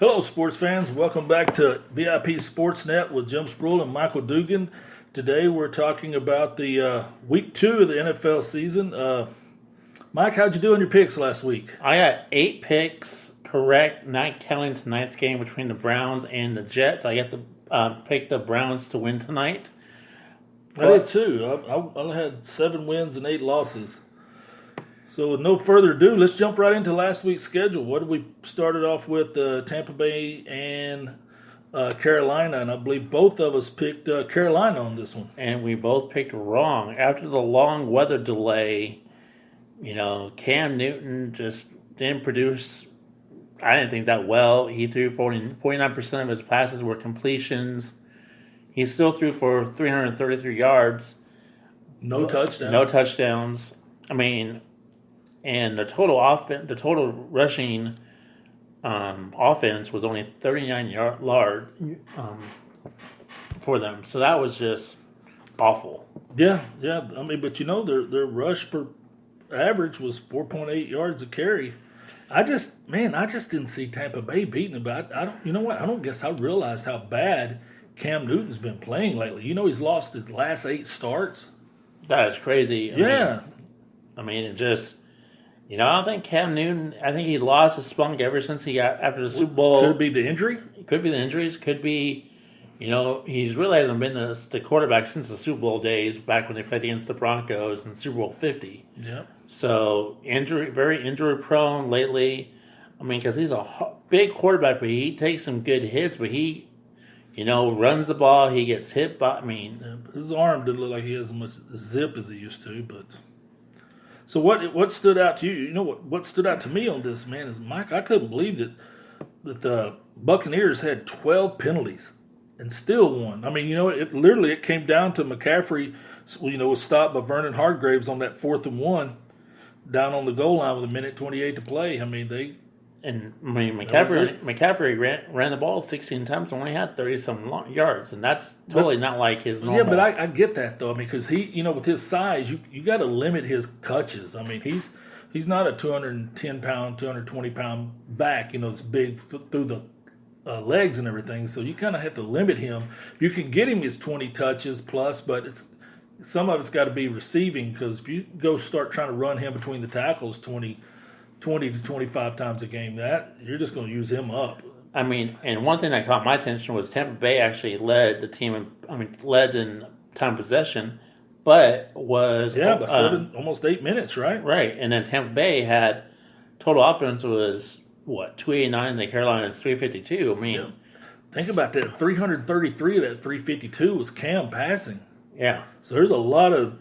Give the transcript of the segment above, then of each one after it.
Hello, sports fans. Welcome back to VIP Sportsnet with Jim Sproul and Michael Dugan. Today we're talking about the week 2 of the NFL season. Mike, how'd you do on your picks last week? I got 8 picks correct, not counting tonight's game between the Browns and the Jets. I got to pick the Browns to win tonight. I did too. I had 7 wins and 8 losses. So with no further ado, let's jump right into last week's schedule. What did we started off with? Tampa Bay and Carolina, and I believe both of us picked Carolina on this one. And we both picked wrong. After the long weather delay, Cam Newton just didn't produce, I didn't think, that well. He threw 49% of his passes were completions. He still threw for 333 yards. No touchdowns. No touchdowns. And the total rushing offense was only 39 yard for them. So that was just awful. Yeah. But their rush per average was 4.8 yards a carry. I just didn't see Tampa Bay beating them. But I don't. You know what? I don't guess I realized how bad Cam Newton's been playing lately. He's lost his last 8 starts. That is crazy. I don't think Cam Newton, I think he lost his spunk ever since he got after the Super Bowl. Could it be the injury? Could be the injuries. Could be, he's really hasn't been the quarterback since the Super Bowl days, back when they played against the Broncos in Super Bowl 50. Yeah. So, very injury prone lately. Because he's a big quarterback, but he takes some good hits, but he, runs the ball, he gets hit by, his arm didn't look like he has as much zip as he used to, but... So what stood out to you? What stood out to me on this, man, is Mike. I couldn't believe that the Buccaneers had 12 penalties and still won. It came down to McCaffrey, was stopped by Vernon Hargreaves on that 4th and 1 down on the goal line with 1:28 to play. McCaffrey ran the ball 16 times and only had 30-some yards, and that's totally not like his normal. Yeah, but I get that, though. Because he, with his size, you got to limit his touches. He's not a 210-pound, 220-pound back, it's big through the legs and everything, so you kind of have to limit him. You can get him his 20 touches plus, but some of it's got to be receiving, because if you go start trying to run him between the tackles 20 to 25 times a game, that you're just going to use him up. And one thing that caught my attention was Tampa Bay actually led the team. Led in time possession, but was by 7, almost 8 minutes, right? Right, and then Tampa Bay had total offense was 289, and the Carolina's 352. Think about that. 333 of that 352 was Cam passing. Yeah, so there's a lot of.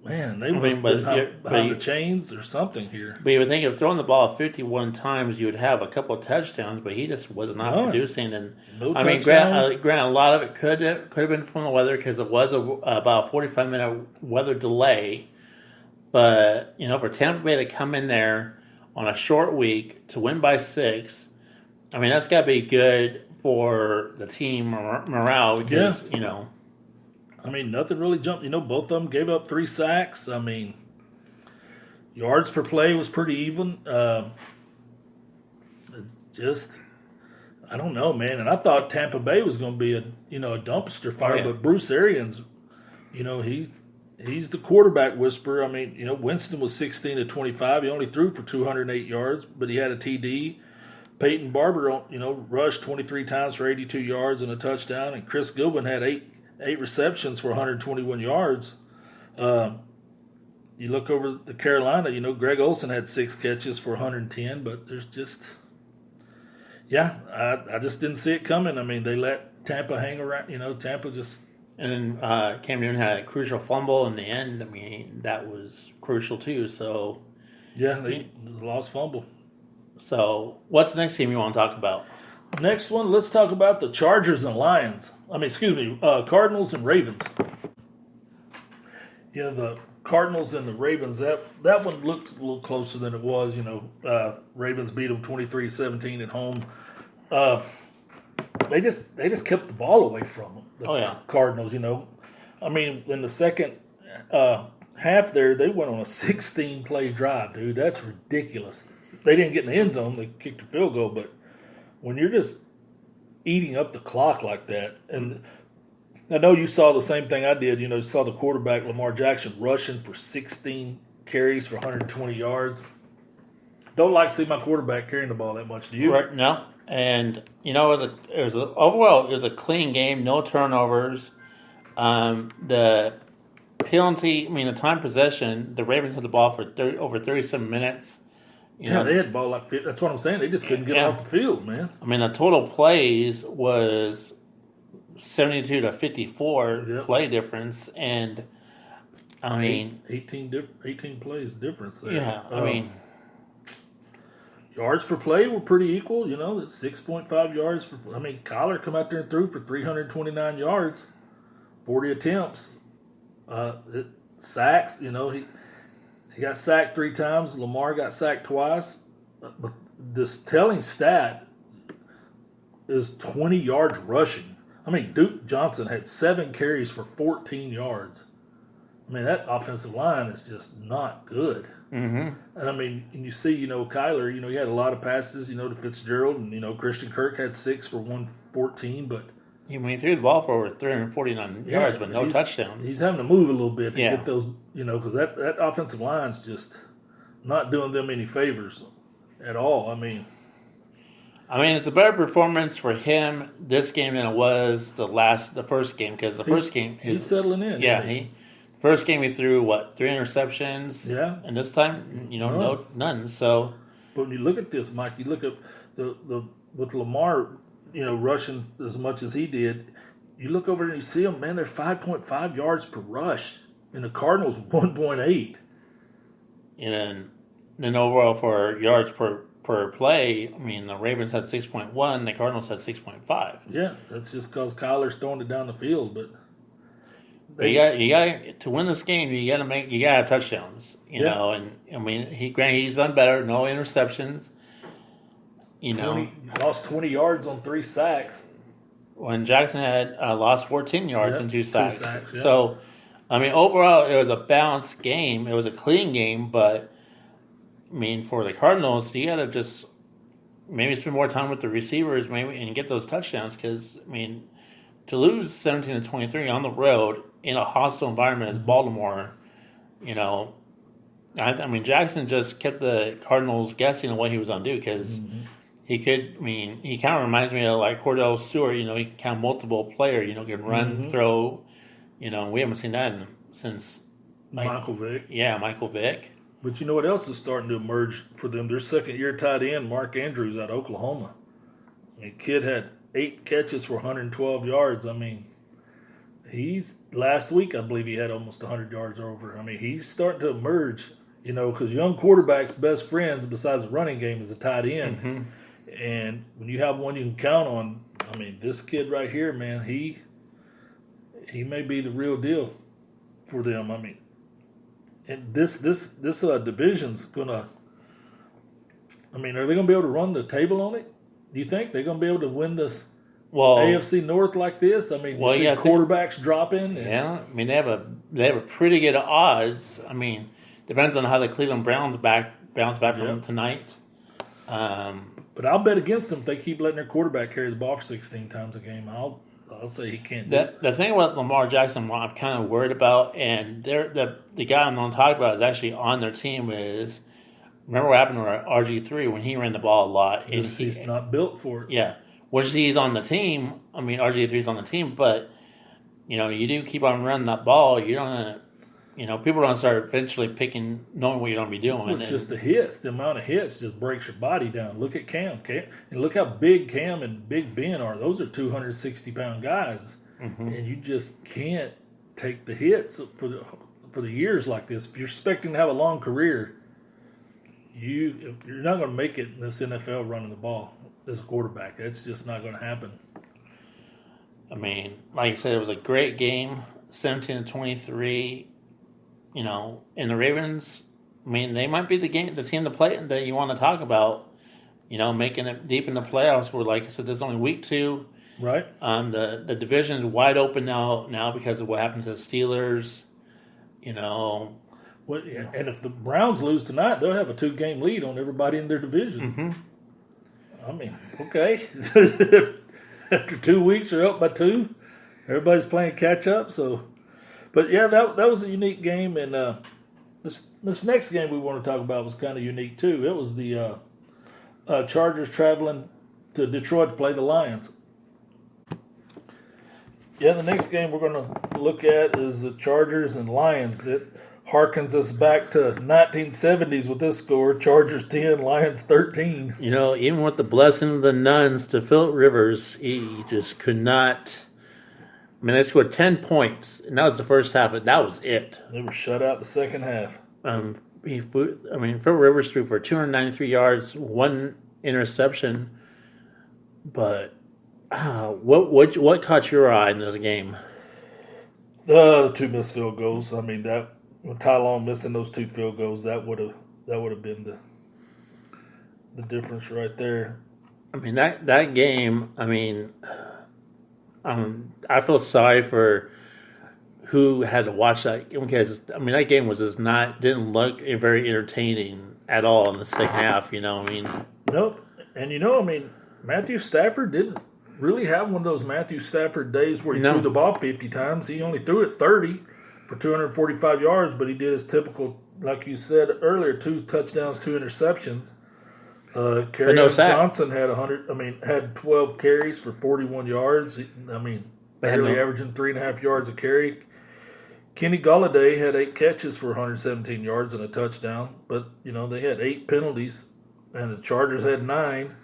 Man, they must behind the chains or something here. But you would think if throwing the ball 51 times, you would have a couple of touchdowns, but he just was not producing. And granted, a lot of it could have been from the weather, because it was about a 45-minute weather delay. But for Tampa Bay to come in there on a short week to win by 6, that's got to be good for the team morale, because nothing really jumped. Both of them gave up 3 sacks. Yards per play was pretty even. I don't know, man. And I thought Tampa Bay was going to be a dumpster fire, but Bruce Arians, he's the quarterback whisperer. Winston was 16 to 25. He only threw for 208 yards, but he had a TD. Peyton Barber, rushed 23 times for 82 yards and a touchdown, and Chris Gilbin had 8 receptions for 121 yards. You look over the Carolina, Greg Olsen had 6 catches for 110, but there's just, I just didn't see it coming. They let Tampa hang around, Tampa just. And then Cam Newton had a crucial fumble in the end. That was crucial too. So. Yeah, they lost fumble. So what's the next team you want to talk about? Next one, let's talk about the Chargers and Lions. Cardinals and Ravens. The Cardinals and the Ravens, that one looked a little closer than it was. Ravens beat them 23-17 at home. They just kept the ball away from them. The Cardinals, in the second half there, they went on a 16-play drive, dude. That's ridiculous. They didn't get in the end zone. They kicked a field goal, but when you're just eating up the clock like that, and I know you saw the same thing I did. You saw the quarterback, Lamar Jackson, rushing for 16 carries for 120 yards. Don't like to see my quarterback carrying the ball that much, do you? Right, no. And, overall, it was a clean game, no turnovers. The penalty, the time possession, the Ravens had the ball for over 37 minutes. They had the ball like, that's what I'm saying. They just couldn't get off the field, man. The total plays was 72 to 54 play difference, and 18 plays difference there. Yeah, yards per play were pretty equal. It's 6.5 yards per play. Kyler come out there and threw for 329 yards, 40 attempts. Sacks, he got sacked 3 times. Lamar got sacked twice. But this telling stat is 20 yards rushing. Duke Johnson had 7 carries for 14 yards. That offensive line is just not good. Mm-hmm. And you see, Kyler, he had a lot of passes, to Fitzgerald, and, Christian Kirk had 6 for 114, but he threw the ball for over 349 yards, but no touchdowns. He's having to move a little bit to get those, because that offensive line's just not doing them any favors at all. It's a better performance for him this game than it was the first game, because first game he's settling in. Yeah, first game he threw 3 interceptions. Yeah, and this time none. So, but when you look at this, Mike, you look at the with Lamar, rushing as much as he did. You look over and you see them, man. They're 5.5 yards per rush, and the Cardinals 1.8. And then overall for yards per play, the Ravens had 6.1, the Cardinals had 6.5. Yeah, that's just because Kyler's throwing it down the field. But you got to win this game. You got to have touchdowns. You know, and he's done better. No interceptions. Lost 20 yards on 3 sacks. When Jackson had lost 14 yards and 2 sacks. 2 sacks, yeah. So, overall, it was a balanced game. It was a clean game, but for the Cardinals, you got to just maybe spend more time with the receivers, and get those touchdowns. Because to lose 17-23 on the road in a hostile environment as Baltimore, Jackson just kept the Cardinals guessing on what he was going to do, because he could. He kind of reminds me of like Cordell Stewart. He can count multiple player. Can run, throw. We haven't seen that since Michael Vick. Yeah, Michael Vick. But you know what else is starting to emerge for them? Their second-year tight end, Mark Andrews, out of Oklahoma. Kid had 8 catches for 112 yards. He's last week, I believe he had almost 100 yards or over. He's starting to emerge, because young quarterbacks' best friends besides the running game is a tight end. Mm-hmm. And when you have one you can count on, this kid right here, man, he may be the real deal for them. And this division's gonna. Are they gonna be able to run the table on it? Do you think they're gonna be able to win this AFC North like this? You see quarterbacks dropping. They have a pretty good odds. Depends on how the Cleveland Browns bounce back from tonight. But I'll bet against them if they keep letting their quarterback carry the ball for 16 times a game. I'll say he can't do it. The thing with Lamar Jackson, what I'm kind of worried about, and the guy I'm going to talk about is actually on their team, is remember what happened to RG3 when he ran the ball a lot? He's not built for it. Yeah. Which he's on the team. RG3's on the team, but, you do keep on running that ball, you're going to, people are going to start eventually knowing what you're going to be doing. Well, it's just the hits. The amount of hits just breaks your body down. Look at Cam. And look how big Cam and Big Ben are. Those are 260-pound guys. Mm-hmm. And you just can't take the hits for the years like this. If you're expecting to have a long career, you're not going to make it in this NFL running the ball as a quarterback. That's just not going to happen. Like I said, it was a great game, 17-23. And the Ravens, they might be the team to play that you want to talk about. Making it deep in the playoffs. Where, like I said, this is only week 2. Right. The division is wide open now because of what happened to the Steelers. And if the Browns lose tonight, they'll have a 2-game lead on everybody in their division. I mean, okay. After 2 weeks, you're up by 2. Everybody's playing catch up. So, but yeah, that was a unique game. And this next game we want to talk about was kind of unique too. It was the Chargers traveling to Detroit to play the Lions. Yeah, the next game we're going to look at is the Chargers and Lions. It harkens us back to 1970s with this score: Chargers 10, Lions 13. You know, even with the blessing of the nuns to Philip Rivers, he just could not. I mean, they scored 10 points, and that was the first half. That was it. They were shut out the second half. Philip Rivers threw for 293 yards, 1 interception. But what caught your eye in this game? The 2 missed field goals. I mean, that with Ty Long missing those 2 field goals, that would have been the difference right there. I mean, that game. I mean, I feel sorry for who had to watch that game because I mean that game was just didn't look very entertaining at all in the second half. You know, I mean, nope. And I mean, Matthew Stafford didn't really have one of those Matthew Stafford days where he threw the ball 50 times. He only threw it 30 for 245 yards, but he did his typical, like you said earlier, 2 touchdowns, 2 interceptions. Kerryon Johnson had 12 carries for 41 yards. I mean, barely averaging 3.5 yards a carry. Kenny Golladay had 8 catches for 117 yards and a touchdown, but they had 8 penalties, and the Chargers had 9.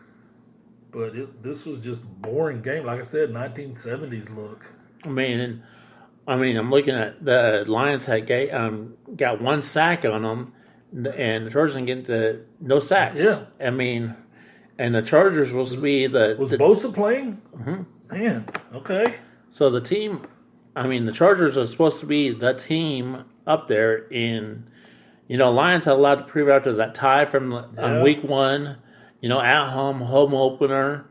But this was just a boring game. Like I said, 1970s look. I mean, I'm looking at the Lions got 1 sack on them, and the Chargers didn't get no sacks. Yeah. I mean, and the Chargers was to be Was Bosa playing? Mm-hmm. Man, okay. So the team, the Chargers are supposed to be the team up there in, Lions had a lot to prove after that tie from week 1. At home opener,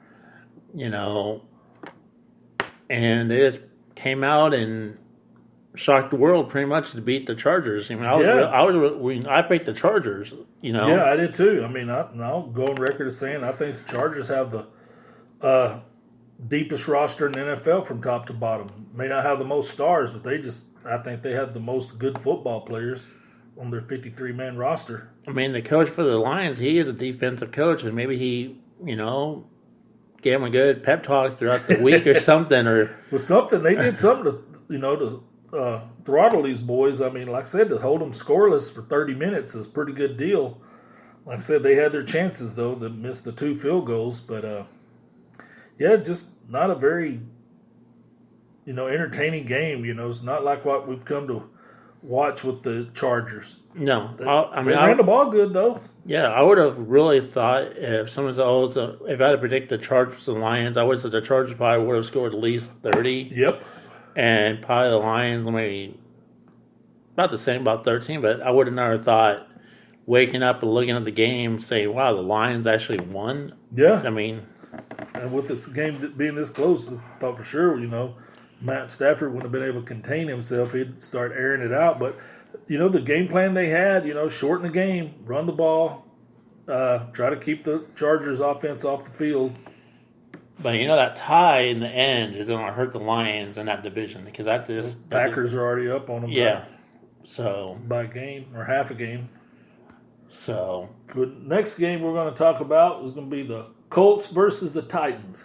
and they just came out and shocked the world pretty much to beat the Chargers. I mean, I picked the Chargers. Yeah, I did too. I mean, I'll go on record as saying I think the Chargers have the deepest roster in the NFL from top to bottom. May not have the most stars, but I think they have the most good football players on their 53-man roster. I mean, the coach for the Lions, he is a defensive coach, and maybe he, gave him a good pep talk throughout the week or something. They did something to throttle these boys. I mean, like I said, to hold them scoreless for 30 minutes is a pretty good deal. Like I said, they had their chances, though. They missed the 2 field goals. But, just not a very, entertaining game. It's not like what we've come to watch with the Chargers. No. They ran the ball good, though. Yeah, I would have really thought if someone said, if I had to predict the Chargers and Lions, I would have said the Chargers probably would have scored at least 30. Yep. And probably the Lions maybe about the same, about 13. But I would have never thought waking up and looking at the game saying, wow, the Lions actually won. Yeah. I mean. And with this game being this close, I thought for sure, Matt Stafford wouldn't have been able to contain himself. He'd start airing it out. But, the game plan they had, shorten the game, run the ball, try to keep the Chargers offense off the field. But, that tie in the end is going to hurt the Lions in that division because the Packers are already up on them. Yeah. By a game or half a game. So. The next game we're going to talk about is going to be the Colts versus the Titans.